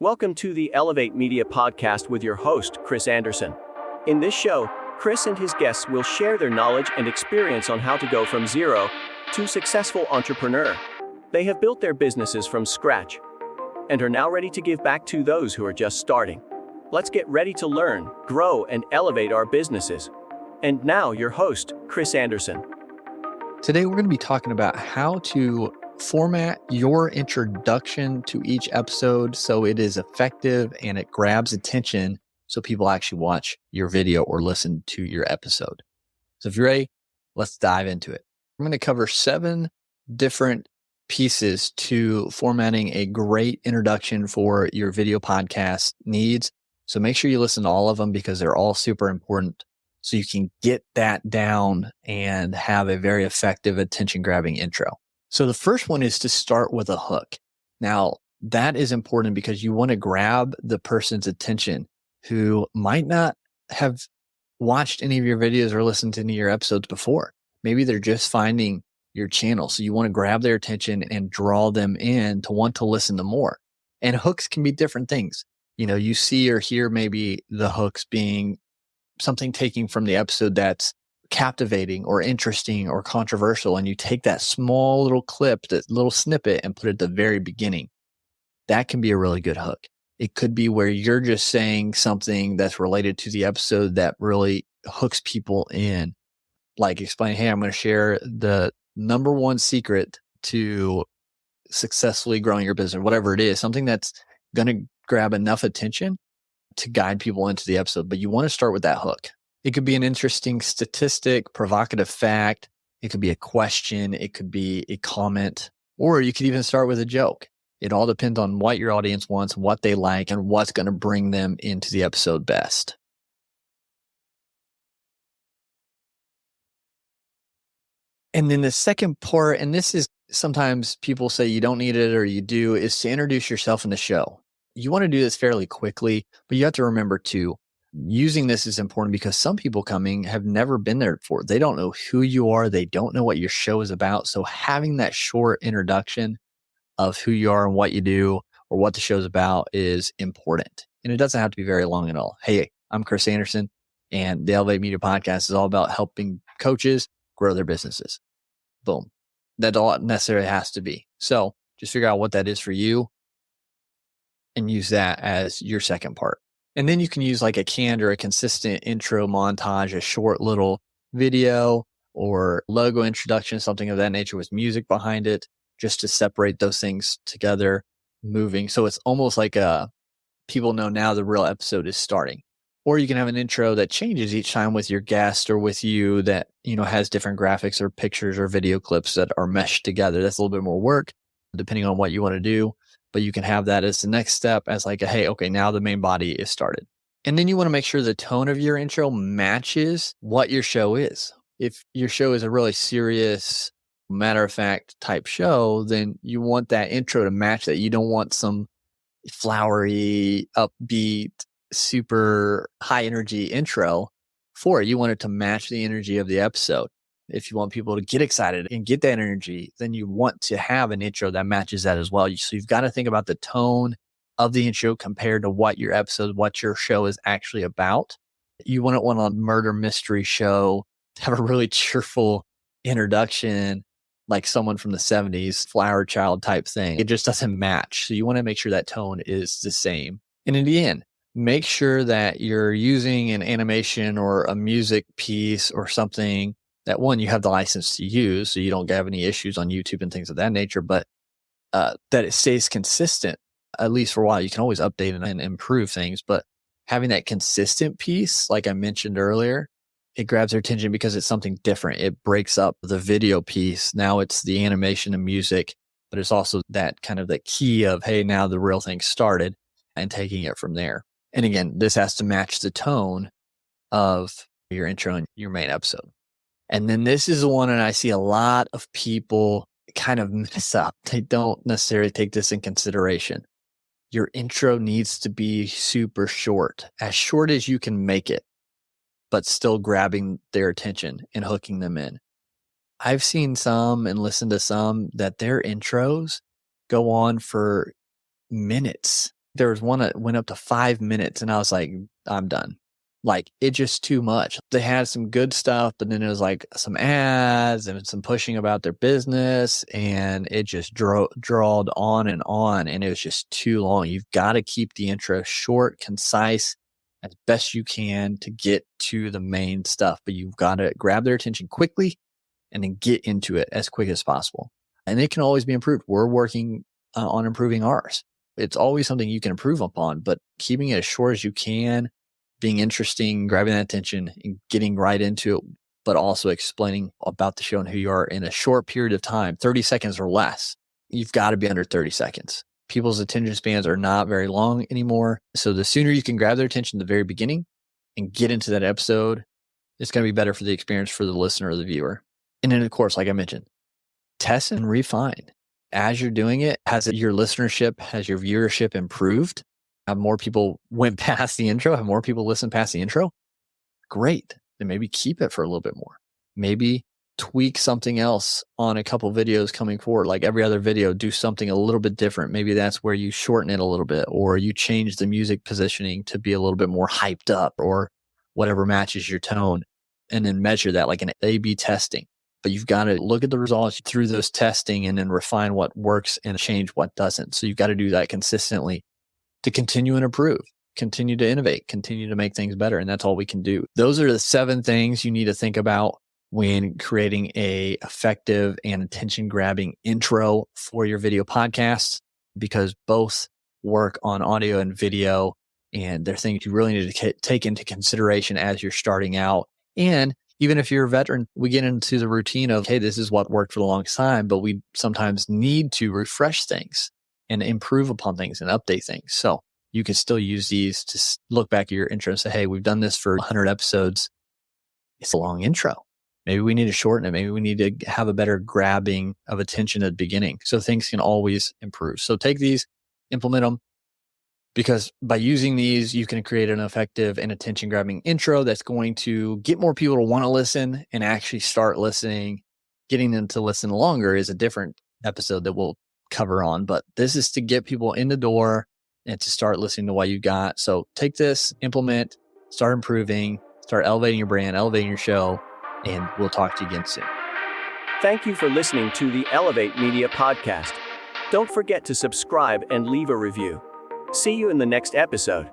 Welcome to the Elevate Media Podcast with your host, Chris Anderson. In this show, Chris and his guests will share their knowledge and experience on how to go from zero to successful entrepreneur. They have built their businesses from scratch and are now ready to give back to those who are just starting. Let's get ready to learn, grow, and elevate our businesses. And now, your host, Chris Anderson. Today, we're going to be talking about how to format your introduction to each episode so it is effective and it grabs attention so people actually watch your video or listen to your episode. So if you're ready, let's dive into it. I'm going to cover 7 different pieces to formatting a great introduction for your video podcast needs. So make sure you listen to all of them because they're all super important so you can get that down and have a very effective attention-grabbing intro. So the first one is to start with a hook. Now, that is important because you want to grab the person's attention who might not have watched any of your videos or listened to any of your episodes before. Maybe they're just finding your channel. So you want to grab their attention and draw them in to want to listen to more. And hooks can be different things. You know, you see or hear maybe the hooks being something taking from the episode that's captivating or interesting or controversial, and you take that small little clip, that little snippet, and put it at the very beginning. That can be a really good hook. It could be where you're just saying something that's related to the episode that really hooks people in. Like explain, hey, I'm going to share the number one secret to successfully growing your business, whatever it is, something that's going to grab enough attention to guide people into the episode. But you want to start with that hook. It could be an interesting statistic, provocative fact. It could be a question. It could be a comment, or you could even start with a joke. It all depends on what your audience wants, what they like, and what's going to bring them into the episode best. And then the second part, and this is sometimes people say you don't need it or you do, is to introduce yourself in the show. You want to do this fairly quickly, but you have to remember too, using this is important because some people coming have never been there before. They don't know who you are. They don't know what your show is about. So having that short introduction of who you are and what you do or what the show's about is important. And it doesn't have to be very long at all. Hey, I'm Chris Anderson, and the Elevate Media Podcast is all about helping coaches grow their businesses. Boom. That's all it necessarily has to be. So just figure out what that is for you and use that as your second part. And then you can use like a canned or a consistent intro montage, a short little video or logo introduction, something of that nature with music behind it, just to separate those things together, moving. So it's almost like people know now the real episode is starting. Or you can have an intro that changes each time with your guest or with you that, you know, has different graphics or pictures or video clips that are meshed together. That's a little bit more work depending on what you want to do. But you can have that as the next step as like, hey, okay, now the main body is started. And then you want to make sure the tone of your intro matches what your show is. If your show is a really serious, matter of fact type show, then you want that intro to match that. You don't want some flowery, upbeat, super high energy intro for it. You want it to match the energy of the episode. If you want people to get excited and get that energy, then you want to have an intro that matches that as well. So you've got to think about the tone of the intro compared to what your episode, what your show is actually about. You wouldn't want a murder mystery show to have a really cheerful introduction like someone from the 70s, Flower Child type thing. It just doesn't match. So you want to make sure that tone is the same. And in the end, make sure that you're using an animation or a music piece or something that one, you have the license to use so you don't have any issues on YouTube and things of that nature, but that it stays consistent, at least for a while. You can always update and improve things, but having that consistent piece, like I mentioned earlier, it grabs their attention because it's something different. It breaks up the video piece. Now it's the animation and music, but it's also that kind of the key of, hey, now the real thing started and taking it from there. And again, this has to match the tone of your intro and your main episode. And then this is the one, and I see a lot of people kind of mess up. They don't necessarily take this in consideration. Your intro needs to be super short as you can make it, but still grabbing their attention and hooking them in. I've seen some and listened to some that their intros go on for minutes There was one that went up to 5 minutes and I was like, I'm done. Like, it just too much. They had some good stuff, but then it was like some ads and some pushing about their business, and it just drawled on, and it was just too long. You've got to keep the intro short, concise, as best you can to get to the main stuff, but you've got to grab their attention quickly and then get into it as quick as possible. And it can always be improved. We're working on improving ours. It's always something you can improve upon, but keeping it as short as you can, being interesting, grabbing that attention and getting right into it, but also explaining about the show and who you are in a short period of time, 30 seconds or less. You've got to be under 30 seconds. People's attention spans are not very long anymore. So the sooner you can grab their attention at the very beginning and get into that episode, it's going to be better for the experience for the listener or the viewer. And then, of course, like I mentioned, test and refine. As you're doing it, has your listenership, has your viewership improved? Have more people went past the intro? Have more people listened past the intro? Great. Then maybe keep it for a little bit more. Maybe tweak something else on a couple videos coming forward. Like every other video, do something a little bit different. Maybe that's where you shorten it a little bit, or you change the music positioning to be a little bit more hyped up, or whatever matches your tone, and then measure that like an A/B testing. But you've got to look at the results through those testing and then refine what works and change what doesn't. So you've got to do that consistently to continue and improve, continue to innovate, continue to make things better. And that's all we can do. Those are the 7 things you need to think about when creating a effective and attention grabbing intro for your video podcasts, because both work on audio and video, and they're things you really need to take into consideration as you're starting out. And even if you're a veteran, we get into the routine of, hey, this is what worked for the longest time, but we sometimes need to refresh things and improve upon things and update things. So you can still use these to look back at your intro and say, hey, we've done this for 100 episodes. It's a long intro. Maybe we need to shorten it. Maybe we need to have a better grabbing of attention at the beginning. So things can always improve. So take these, implement them, because by using these, you can create an effective and attention grabbing intro that's going to get more people to want to listen and actually start listening. Getting them to listen longer is a different episode that we'll cover on, but this is to get people in the door and to start listening to what you got. So take this, implement, start improving, start elevating your brand, elevating your show, and we'll talk to you again soon. Thank you for listening to the Elevate Media Podcast. Don't forget to subscribe and leave a review. See you in the next episode.